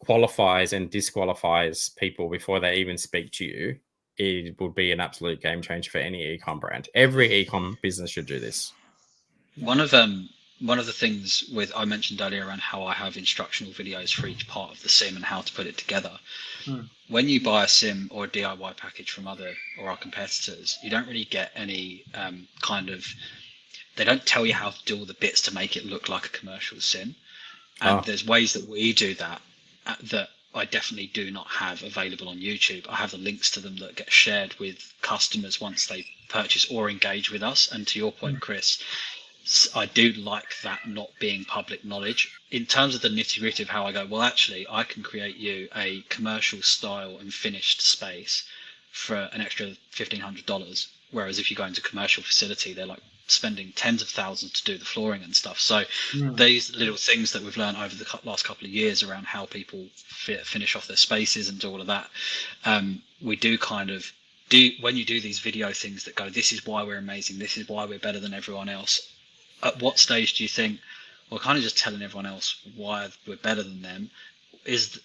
qualifies and disqualifies people before they even speak to you, it would be an absolute game changer for any e-com brand. Every e-com business should do this. One of the things I mentioned earlier around how I have instructional videos for each part of the sim and how to put it together. When you buy a sim or a DIY package from our competitors, you don't really get any they don't tell you how to do all the bits to make it look like a commercial sim. And there's ways that we do that I definitely do not have available on YouTube. I have the links to them that get shared with customers once they purchase or engage with us. And to your point, Chris, I do like that not being public knowledge. In terms of the nitty gritty of how I go, well, actually, I can create you a commercial style and finished space for an extra $1,500. Whereas if you go into a commercial facility, they're like spending tens of thousands to do the flooring and stuff. So these little things that we've learned over the last couple of years around how people finish off their spaces and do all of that, we do kind of do, when you do these video things that go, this is why we're amazing, this is why we're better than everyone else. At what stage do you think, well, kind of just telling everyone else why we're better than them, is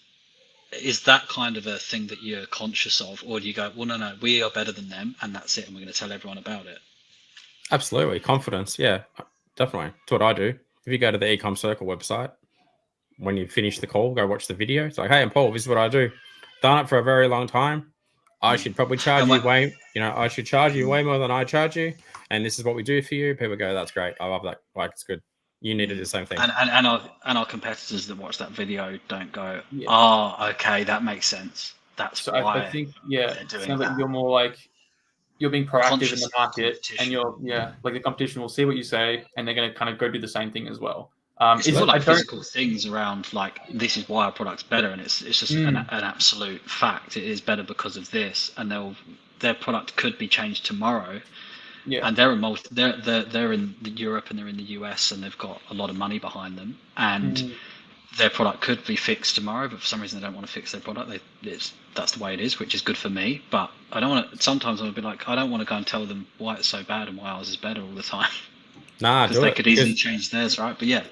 that kind of a thing that you're conscious of, or do you go, well, no, we are better than them, and that's it, and we're going to tell everyone about it? Absolutely. Confidence. Yeah, definitely. It's what I do. If you go to the eComm Circle website, when you finish the call, go watch the video. It's like, hey, I'm Paul. This is what I do. Done it for a very long time. I should probably charge you I should charge you way more than I charge you. And this is what we do for you. People go, that's great. I love that. Like, it's good. You need to do the same thing. And our competitors that watch that video don't go, oh, okay, that makes sense. That's why. I think, it sounds like you're more like, you're being proactive in the market, and like the competition will see what you say, and they're going to kind of go do the same thing as well. It's not like physical things around like, this is why our product's better, and it's just an absolute fact. It is better because of this, and their product could be changed tomorrow. Yeah, and they're in Europe and they're in the US, and they've got a lot of money behind them, and their product could be fixed tomorrow, but for some reason they don't want to fix their product. That's the way it is, which is good for me. But I don't want to. Sometimes I'll be like, I don't want to go and tell them why it's so bad and why ours is better all the time. Nah, because they could easily change theirs, right? But yeah,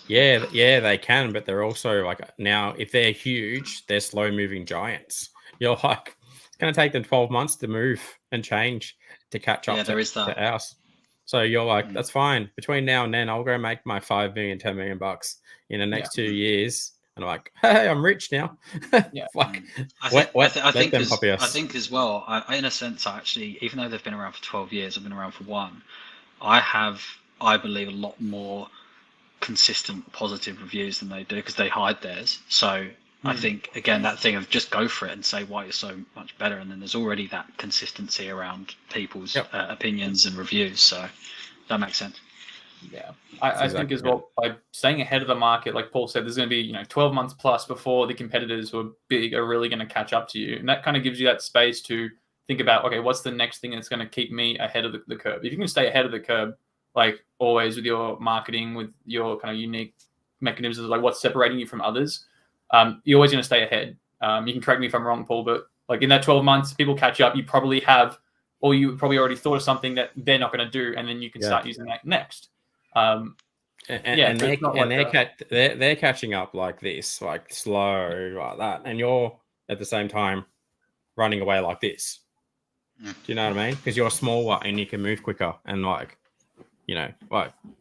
they can. But they're also like, now if they're huge, they're slow moving giants. You're like, it's going to take them 12 months to move and change to catch up to ours. So you're like, that's fine. Between now and then, I'll go make my 5 million, 10 million bucks in the next 2 years. And I'm like, hey, I'm rich now. I think as well, in a sense, actually, even though they've been around for 12 years, I've been around for 1. I believe, a lot more consistent positive reviews than they do, because they hide theirs. So I think, again, that thing of just go for it and say why you're so much better. And then there's already that consistency around people's opinions and reviews. So that makes sense. Yeah, I think as well, by staying ahead of the market, like Paul said, there's going to be 12 months plus before the competitors who are big are really going to catch up to you, and that kind of gives you that space to think about, okay, what's the next thing that's going to keep me ahead of the curve? If you can stay ahead of the curve, like always with your marketing, with your kind of unique mechanisms, like what's separating you from others, you're always going to stay ahead. You can correct me if I'm wrong, Paul, but like in that 12 months, people catch up. You probably have, or you probably already thought of something that they're not going to do, and then you can start using that next. They're catching up like this, like slow, like that, and you're at the same time running away like this. Do you know what I mean? Because you're smaller and you can move quicker, and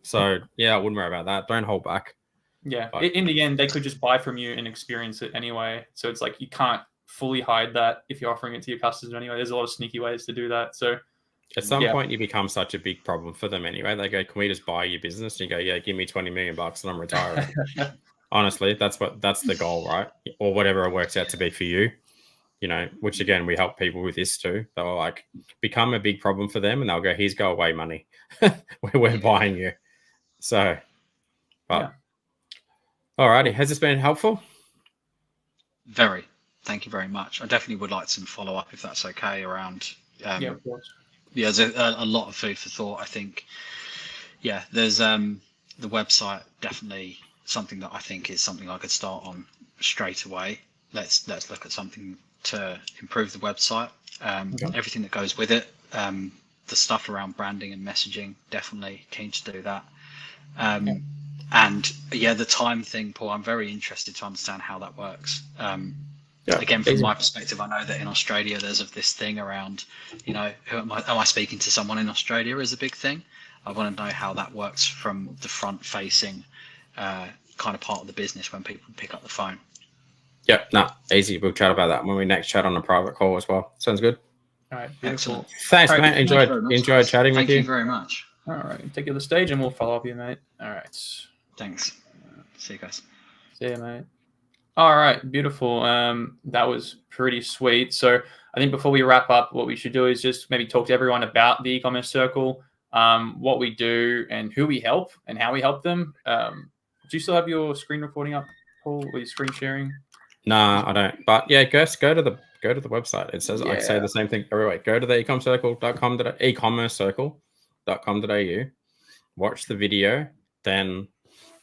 so I wouldn't worry about that. Don't hold back. Yeah, in the end, they could just buy from you and experience it anyway. So it's like you can't fully hide that if you're offering it to your customers anyway. There's a lot of sneaky ways to do that. So at some point, you become such a big problem for them anyway. They go, "Can we just buy your business?" And you go, "Yeah, give me $20 million and I'm retiring." Honestly, that's the goal, right? Or whatever it works out to be for you. Which again, we help people with this too. They'll like become a big problem for them, and they'll go, "Here's go away money. We're buying you." So, alrighty, has this been helpful? Very. Thank you very much. I definitely would like some follow up if that's okay around. Of course. Yeah, there's a lot of food for thought. I think, there's the website, definitely something that I think is something I could start on straight away. Let's look at something to improve the website. Everything that goes with it, the stuff around branding and messaging, definitely keen to do that. And the time thing, Paul, I'm very interested to understand how that works. Again, from my perspective, I know that in Australia there's this thing around, who am I speaking to someone in Australia is a big thing. I want to know how that works from the front facing kind of part of the business when people pick up the phone. Easy. We'll chat about that when we next chat on a private call as well. Sounds good. All right, excellent. Thanks, mate. Enjoyed chatting with you. Thank you very much. All right, take you to the stage and we'll follow up with you, mate. All right. Thanks. See you guys. See you, mate. All right, beautiful. That was pretty sweet. So I think before we wrap up, what we should do is just maybe talk to everyone about the e-commerce circle, what we do, and who we help, and how we help them. Do you still have your screen recording up, Paul? Or your screen sharing? Nah, I don't. But yeah, go to the website. It says I say Yeah. the same thing every week. Go to the ecomcircle.com.au, watch the video, then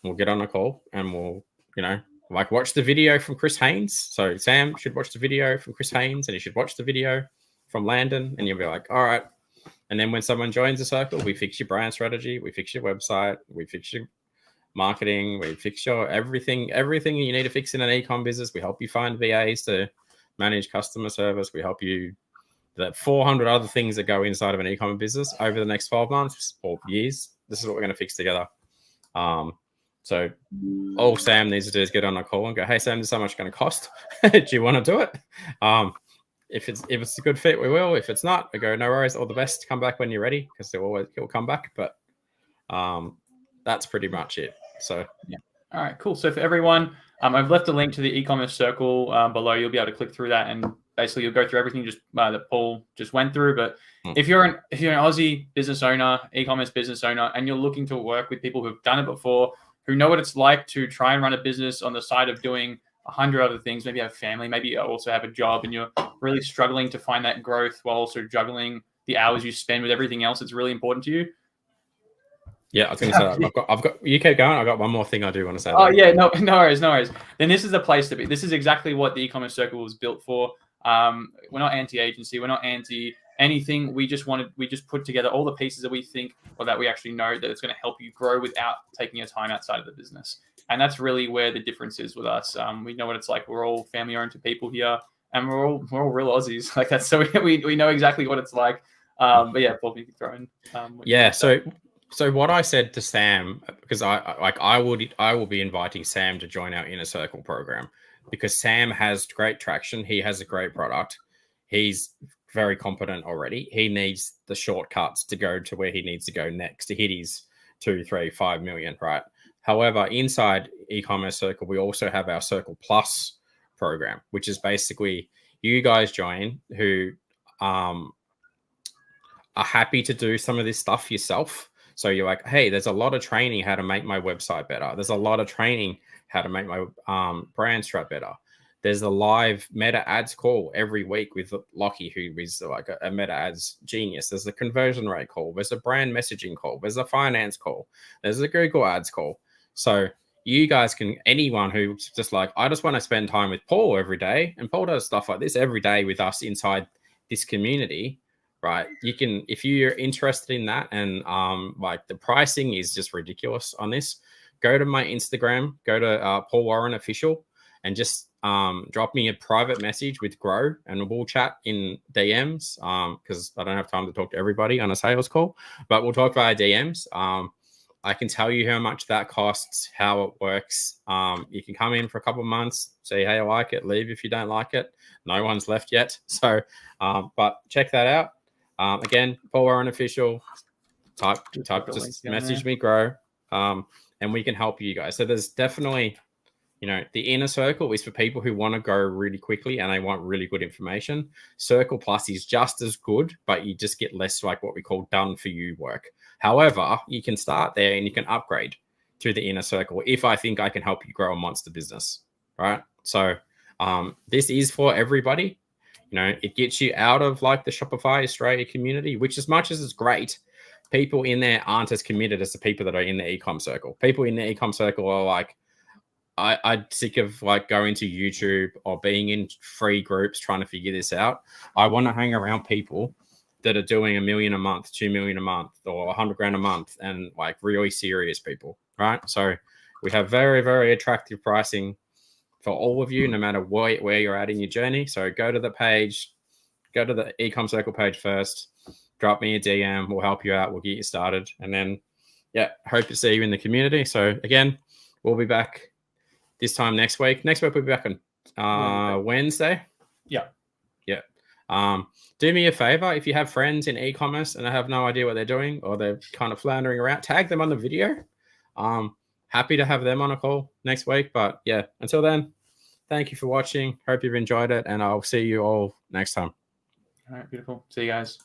we'll get on a call and we'll, watch the video from Chris Haynes. So Sam should watch the video from Chris Haynes and he should watch the video from Landon, and you'll be like, all right. And then when someone joins the circle, we fix your brand strategy, we fix your website, we fix your marketing, we fix your everything you need to fix in an e-com business. We help you find VAs to manage customer service. We help you the 400 other things that go inside of an e-commerce business over the next 12 months or years. This is what we're going to fix together. So all Sam needs to do is get on a call and go, hey, Sam, this is how much it's going to cost. Do you want to do it? If it's a good fit, we will. If it's not, we go, no worries, all the best. Come back when you're ready, because it'll come back. But that's pretty much it. So yeah. All right, cool. So for everyone, I've left a link to the e-commerce circle below. You'll be able to click through that, and basically you'll go through everything just that Paul just went through. But if you're an Aussie business owner, e-commerce business owner, and you're looking to work with people who've done it before, who know what it's like to try and run a business on the side of doing 100 other things, maybe you have family, maybe you also have a job, and you're really struggling to find that growth while also juggling the hours you spend with everything else that's really important to you. Yeah, I was going to say, I've got. You keep going. I've got one more thing I do want to say. Oh yeah, no worries. Then this is the place to be. This is exactly what the e-commerce circle was built for. We're not anti-agency. We're not anti anything. We just put together all the pieces that we think or that we actually know that it's going to help you grow without taking your time outside of the business. And that's really where the difference is with us. We know what it's like. We're all family-oriented people here, and we're all real Aussies. Like that's so we know exactly what it's like. But yeah, Paul, you can throw in. So what I said to Sam, because I will be inviting Sam to join our Inner Circle program, because Sam has great traction. He has a great product. He's very competent already. He needs the shortcuts to go to where he needs to go next to hit his 2, 3, 5 million, right? However, inside e-commerce circle, we also have our Circle Plus program, which is basically you guys join who are happy to do some of this stuff yourself. So you're like, hey, there's a lot of training how to make my website better. There's a lot of training how to make my brand strat better. There's a live meta ads call every week with Lockie, who is like a meta ads genius. There's a conversion rate call. There's a brand messaging call. There's a finance call. There's a Google ads call. So you guys can, anyone who's just like, I just want to spend time with Paul every day, and Paul does stuff like this every day with us inside this community, right? You can, if you're interested in that, and like the pricing is just ridiculous on this, go to my Instagram, go to Paul Warren Official, and just drop me a private message with Grow, and we'll chat in DMs, because I don't have time to talk to everybody on a sales call, but we'll talk via DMs. I can tell you how much that costs, how it works. You can come in for a couple of months, see how you like it, leave if you don't like it. No one's left yet. So, but check that out. Again, Paul Warren Official, just message me, Grow, and we can help you guys. So there's definitely, the Inner Circle is for people who want to go really quickly and they want really good information. Circle Plus is just as good, but you just get less like what we call done for you work. However, you can start there and you can upgrade to the Inner Circle if I think I can help you grow a monster business, right? So this is for everybody. It gets you out of like the Shopify Australia community, which as much as it's great, people in there aren't as committed as the people that are in the eComm circle. People in the eComm circle are like, I'm sick of like going to YouTube or being in free groups trying to figure this out. I want to hang around people that are doing $1 million a month, 2 million a month, or 100 grand a month, and like really serious people, right? So we have very, very attractive pricing for all of you, no matter where you're at in your journey. So go to the page, go to the eComm circle page first, drop me a DM, we'll help you out, we'll get you started. And then, hope to see you in the community. So again, we'll be back this time next week. Next week we'll be back on Wednesday. Yeah. Do me a favor, if you have friends in e-commerce and they have no idea what they're doing, or they're kind of floundering around, tag them on the video. Happy to have them on a call next week. But yeah, until then, Thank you for watching. Hope you've enjoyed it, and I'll see you all next time. All right, beautiful. See you guys.